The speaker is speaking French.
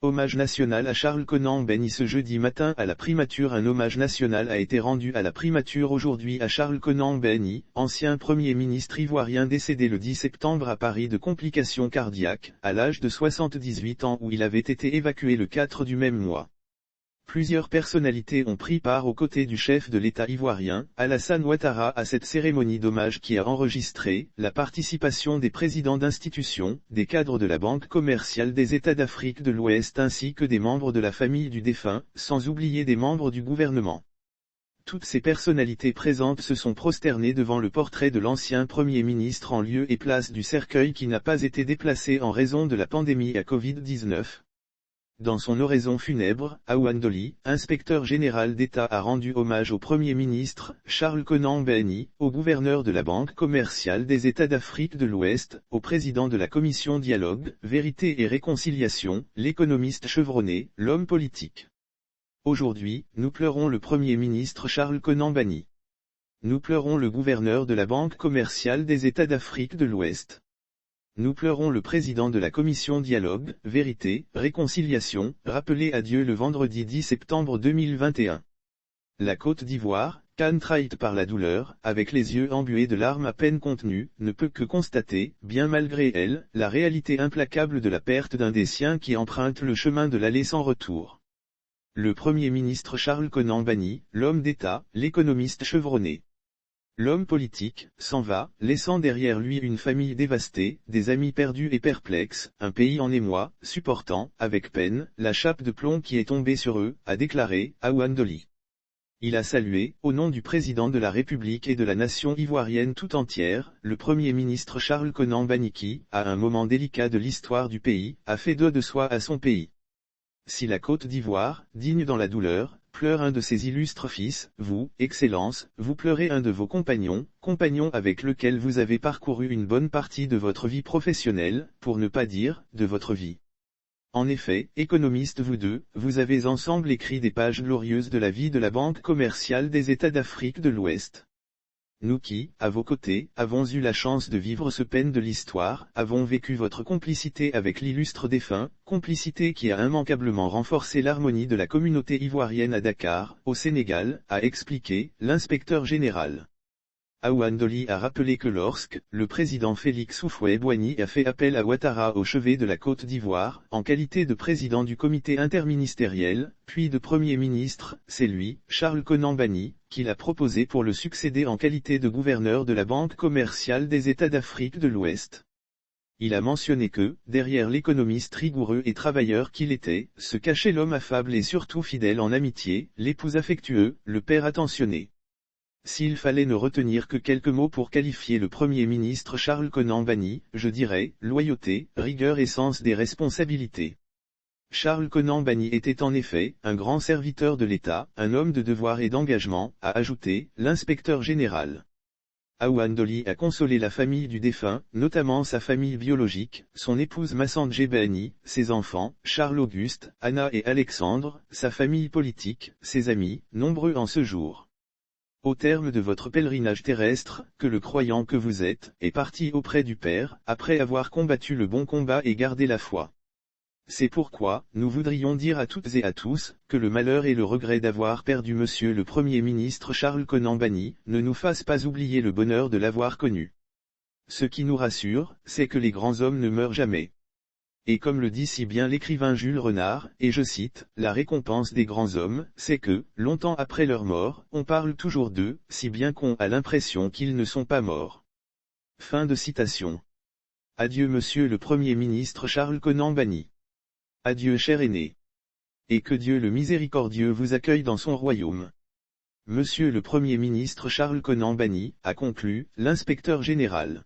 Hommage national à Charles Konan Banny. Ce jeudi matin à la primature, un hommage national a été rendu à la primature aujourd'hui à Charles Konan Banny, ancien Premier ministre ivoirien décédé le 10 septembre à Paris de complications cardiaques, à l'âge de 78 ans, où il avait été évacué le 4 du même mois. Plusieurs personnalités ont pris part aux côtés du chef de l'État ivoirien, Alassane Ouattara, à cette cérémonie d'hommage qui a enregistré la participation des présidents d'institutions, des cadres de la Banque commerciale des États d'Afrique de l'Ouest ainsi que des membres de la famille du défunt, sans oublier des membres du gouvernement. Toutes ces personnalités présentes se sont prosternées devant le portrait de l'ancien Premier ministre en lieu et place du cercueil qui n'a pas été déplacé en raison de la pandémie à Covid-19. Dans son oraison funèbre, Aouane Dolly, inspecteur général d'État, a rendu hommage au Premier ministre, Charles Konan Banny, au gouverneur de la Banque commerciale des États d'Afrique de l'Ouest, au président de la commission Dialogue, Vérité et Réconciliation, l'économiste chevronné, l'homme politique. Aujourd'hui, nous pleurons le Premier ministre Charles Konan Banny. Nous pleurons le gouverneur de la Banque commerciale des États d'Afrique de l'Ouest. Nous pleurons le président de la commission Dialogue, Vérité, Réconciliation, rappelé à Dieu le vendredi 10 septembre 2021. La Côte d'Ivoire, Cannes trahite par la douleur, avec les yeux embués de larmes à peine contenues, ne peut que constater, bien malgré elle, la réalité implacable de la perte d'un des siens qui emprunte le chemin de l'aller sans retour. Le Premier ministre Charles Konan Banny, l'homme d'État, l'économiste chevronné. L'homme politique s'en va, laissant derrière lui une famille dévastée, des amis perdus et perplexes, un pays en émoi, supportant, avec peine, la chape de plomb qui est tombée sur eux, a déclaré Aouane Dolly. Il a salué, au nom du président de la République et de la nation ivoirienne tout entière, le Premier ministre Charles Konan Banny qui, à un moment délicat de l'histoire du pays, a fait don de soi à son pays. Si la Côte d'Ivoire, digne dans la douleur, pleure un de ses illustres fils, vous, Excellence, vous pleurez un de vos compagnons avec lequel vous avez parcouru une bonne partie de votre vie professionnelle, pour ne pas dire, de votre vie. En effet, économistes vous deux, vous avez ensemble écrit des pages glorieuses de la vie de la Banque commerciale des États d'Afrique de l'Ouest. Nous qui, à vos côtés, avons eu la chance de vivre ce peine de l'histoire, avons vécu votre complicité avec l'illustre défunt, complicité qui a immanquablement renforcé l'harmonie de la communauté ivoirienne à Dakar, au Sénégal, a expliqué l'inspecteur général. Aouane Dolly a rappelé que lorsque le président Félix Houphouët-Boigny a fait appel à Ouattara au chevet de la Côte d'Ivoire, en qualité de président du comité interministériel, puis de Premier ministre, c'est lui, Charles Konan Banny, qui l'a proposé pour le succéder en qualité de gouverneur de la Banque commerciale des États d'Afrique de l'Ouest. Il a mentionné que, derrière l'économiste rigoureux et travailleur qu'il était, se cachait l'homme affable et surtout fidèle en amitié, l'époux affectueux, le père attentionné. S'il fallait ne retenir que quelques mots pour qualifier le Premier ministre Charles Konan Banny, je dirais, loyauté, rigueur et sens des responsabilités. Charles Konan Banny était en effet, un grand serviteur de l'État, un homme de devoir et d'engagement, a ajouté, l'inspecteur général. Aouane Dolly a consolé la famille du défunt, notamment sa famille biologique, son épouse Massandjé Banny, ses enfants, Charles-Auguste, Anna et Alexandre, sa famille politique, ses amis, nombreux en ce jour. Au terme de votre pèlerinage terrestre, que le croyant que vous êtes, est parti auprès du Père, après avoir combattu le bon combat et gardé la foi. C'est pourquoi, nous voudrions dire à toutes et à tous, que le malheur et le regret d'avoir perdu Monsieur le Premier ministre Charles Konan Banny, ne nous fassent pas oublier le bonheur de l'avoir connu. Ce qui nous rassure, c'est que les grands hommes ne meurent jamais. Et comme le dit si bien l'écrivain Jules Renard, et je cite, la récompense des grands hommes, c'est que, longtemps après leur mort, on parle toujours d'eux, si bien qu'on a l'impression qu'ils ne sont pas morts. Fin de citation. Adieu Monsieur le Premier ministre Charles Konan Banny. Adieu cher aîné. Et que Dieu le miséricordieux vous accueille dans son royaume. Monsieur le Premier ministre Charles Konan Banny, a conclu, l'inspecteur général.